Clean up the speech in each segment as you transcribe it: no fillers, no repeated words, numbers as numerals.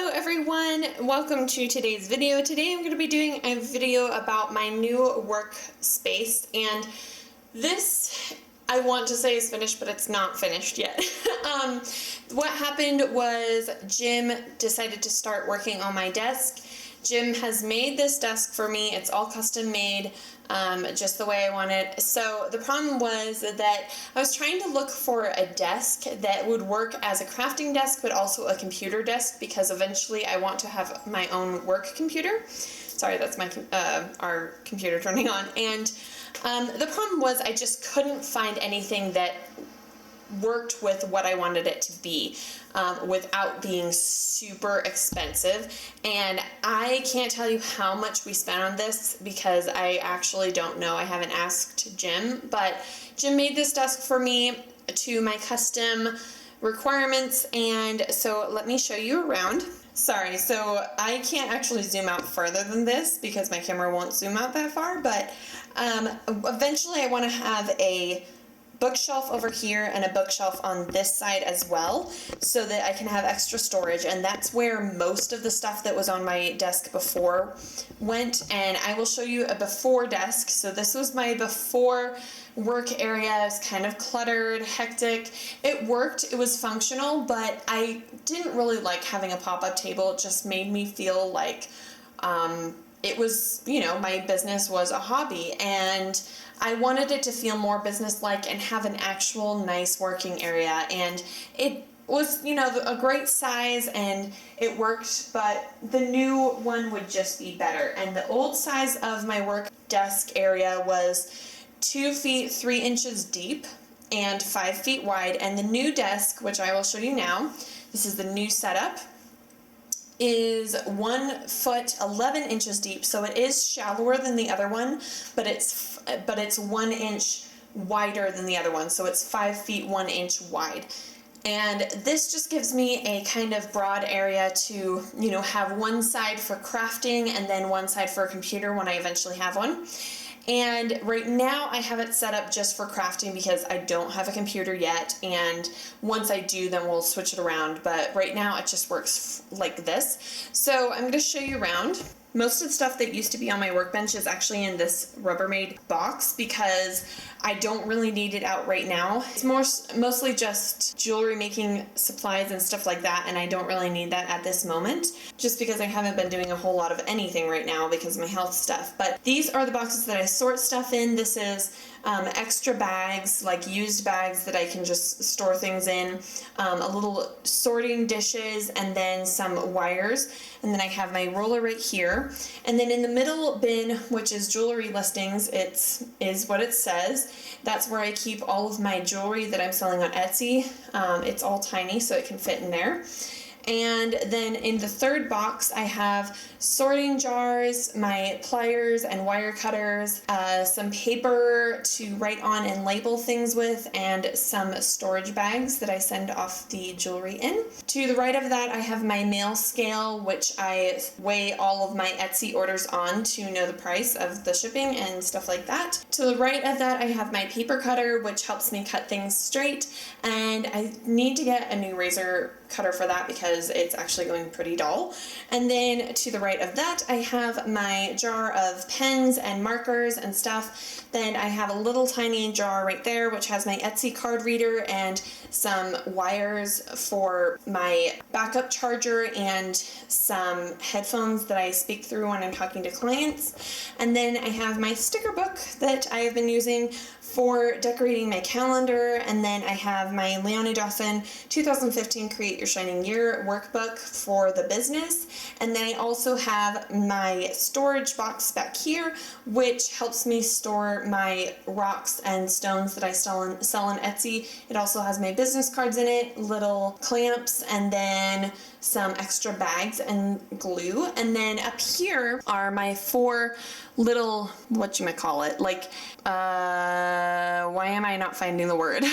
Hello everyone, welcome to today's video. Today I'm going to be doing a video about my new workspace, and this I want to say is finished, but it's not finished yet. What happened was Jim decided to start working on my desk. Jim has made this desk for me. It's all custom made, just the way I want it. So the problem was that I was trying to look for a desk that would work as a crafting desk, but also a computer desk, because eventually I want to have my own work computer. Sorry, that's my our computer turning on. And the problem was I just couldn't find anything that worked with what I wanted it to be without being super expensive. And I can't tell you how much we spent on this because I actually don't know. I haven't asked Jim, but Jim made this desk for me to my custom requirements, and so let me show you around. Sorry, so I can't actually zoom out further than this because my camera won't zoom out that far, but eventually I want to have a bookshelf over here and a bookshelf on this side as well, so that I can have extra storage, and that's where most of the stuff that was on my desk before went. And I will show you a before desk. So this was my before work area. It was kind of cluttered, hectic. It worked, it was functional, but I didn't really like having a pop-up table. It just made me feel like it was, you know, my business was a hobby, and I wanted it to feel more business-like and have an actual nice working area. And it was, you know, a great size and it worked, but the new one would just be better. And the old size of my work desk area was 2 feet 3 inches deep and 5 feet wide. And the new desk, which I will show you now, this is the new setup, is 1 foot 11 inches deep. So it is shallower than the other one, but it's 1 inch wider than the other one. So it's 5 feet 1 inch wide. And this just gives me a kind of broad area to, you know, have one side for crafting and then one side for a computer when I eventually have one. And right now I have it set up just for crafting because I don't have a computer yet, and once I do then we'll switch it around, but right now it just works like this. So I'm going to show you around. Most of the stuff that used to be on my workbench is actually in this Rubbermaid box because I don't really need it out right now. It's mostly just jewelry making supplies and stuff like that, and I don't really need that at this moment just because I haven't been doing a whole lot of anything right now because of my health stuff. But these are the boxes that I sort stuff in. This is extra bags, like used bags that I can just store things in, a little sorting dishes, and then some wires. And then I have my roller right here. And then in the middle bin, which is jewelry listings, is what it says. That's where I keep all of my jewelry that I'm selling on Etsy. It's all tiny, so it can fit in there. And then in the third box, I have sorting jars, my pliers and wire cutters, some paper to write on and label things with, and some storage bags that I send off the jewelry in. To the right of that, I have my mail scale, which I weigh all of my Etsy orders on to know the price of the shipping and stuff like that. To the right of that, I have my paper cutter, which helps me cut things straight, and I need to get a new razor cutter for that because it's actually going pretty dull. And then to the right of that, I have my jar of pens and markers and stuff. Then I have a little tiny jar right there which has my Etsy card reader and some wires for my backup charger and some headphones that I speak through when I'm talking to clients. And then I have my sticker book that I have been using for decorating my calendar, and then I have my Leonie Dawson 2015 Create Your Shining Year workbook for the business, and then I also have my storage box back here, which helps me store my rocks and stones that I sell on Etsy. It also has my business cards in it, little clamps, and then some extra bags and glue. And then up here are my 4 little, whatchamacallit, like, why am I not finding the word?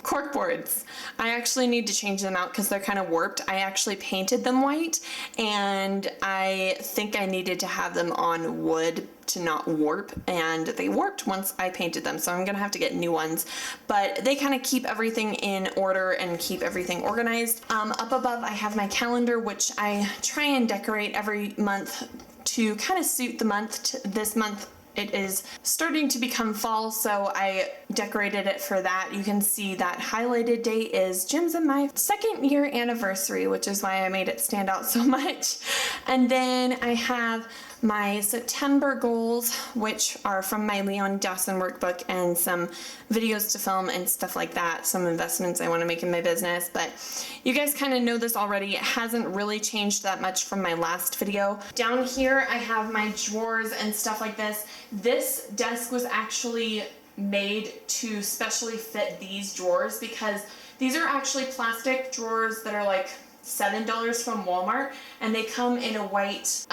Corkboards. I actually need to change them out because they're kind of warped. I actually painted them white, and I think I needed to have them on wood to not warp, and they warped once I painted them, so I'm gonna have to get new ones. But they kind of keep everything in order and keep everything organized. Up above I have my calendar, which I try and decorate every month to kind of suit the month. This month it is starting to become fall, so I decorated it for that. You can see that highlighted date is Jim's and my 2nd year anniversary, which is why I made it stand out so much. And then I have my September goals, which are from my Leon Dawson workbook, and some videos to film and stuff like that, some investments I want to make in my business. But you guys kind of know this already. It hasn't really changed that much from my last video. Down here I have my drawers and stuff like this. This desk was actually made to specially fit these drawers, because these are actually plastic drawers that are like $7 from Walmart, and they come in a white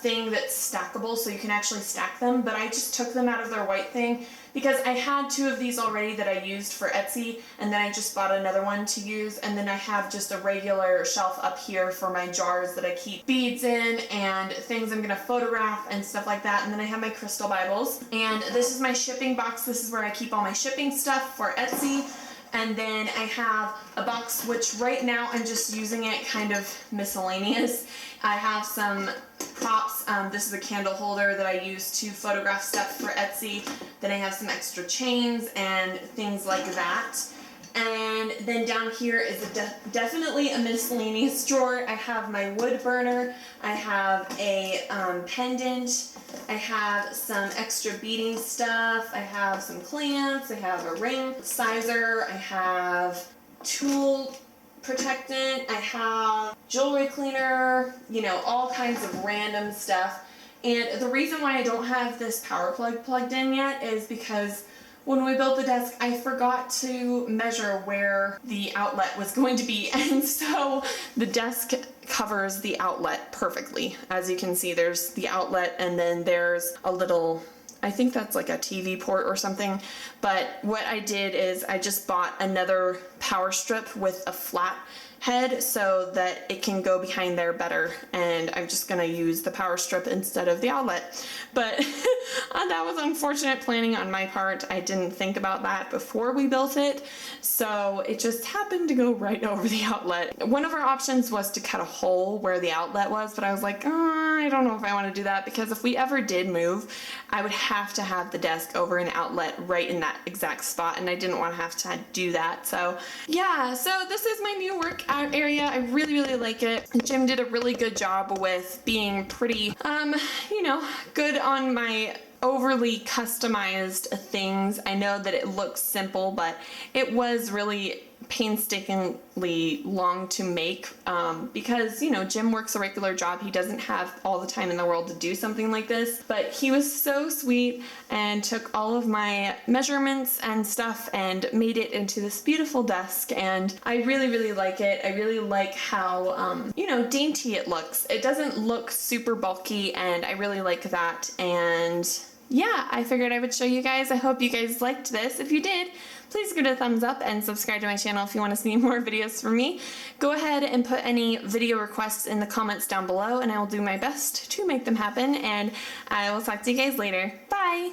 thing that's stackable, so you can actually stack them. But I just took them out of their white thing because I had 2 of these already that I used for Etsy, and then I just bought another one to use. And then I have just a regular shelf up here for my jars that I keep beads in and things I'm gonna photograph and stuff like that. And then I have my crystal Bibles, and this is my shipping box. This is where I keep all my shipping stuff for Etsy. And then I have a box, which right now I'm just using it kind of miscellaneous. I have some props. This is a candle holder that I use to photograph stuff for Etsy. Then I have some extra chains and things like that. And then down here is definitely a miscellaneous drawer. I have my wood burner. I have a pendant. I have some extra beading stuff. I have some clamps. I have a ring sizer. I have tool protectant. I have jewelry cleaner, you know, all kinds of random stuff. And the reason why I don't have this power plug plugged in yet is because when we built the desk, I forgot to measure where the outlet was going to be, and so the desk covers the outlet perfectly. As you can see, there's the outlet, and then there's a little, I think that's like a TV port or something. But what I did is I just bought another power strip with a flat head so that it can go behind there better, and I'm just gonna use the power strip instead of the outlet. But that was unfortunate planning on my part. I didn't think about that before we built it, so it just happened to go right over the outlet. One of our options was to cut a hole where the outlet was, but I was like, I don't know if I want to do that, because if we ever did move, I would have to have the desk over an outlet right in that exact spot, and I didn't want to have to do that. So yeah, so this is my new work area. I really, really like it. Jim did a really good job with being pretty, you know, good on my overly customized things. I know that it looks simple, but it was really painstakingly long to make, because, you know, Jim works a regular job. He doesn't have all the time in the world to do something like this, but he was so sweet and took all of my measurements and stuff and made it into this beautiful desk, and I really, really like it. I really like how, you know, dainty it looks. It doesn't look super bulky, and I really like that. And yeah, I figured I would show you guys. I hope you guys liked this. If you did, please give it a thumbs up and subscribe to my channel if you want to see more videos from me. Go ahead and put any video requests in the comments down below, and I will do my best to make them happen, and I will talk to you guys later. Bye!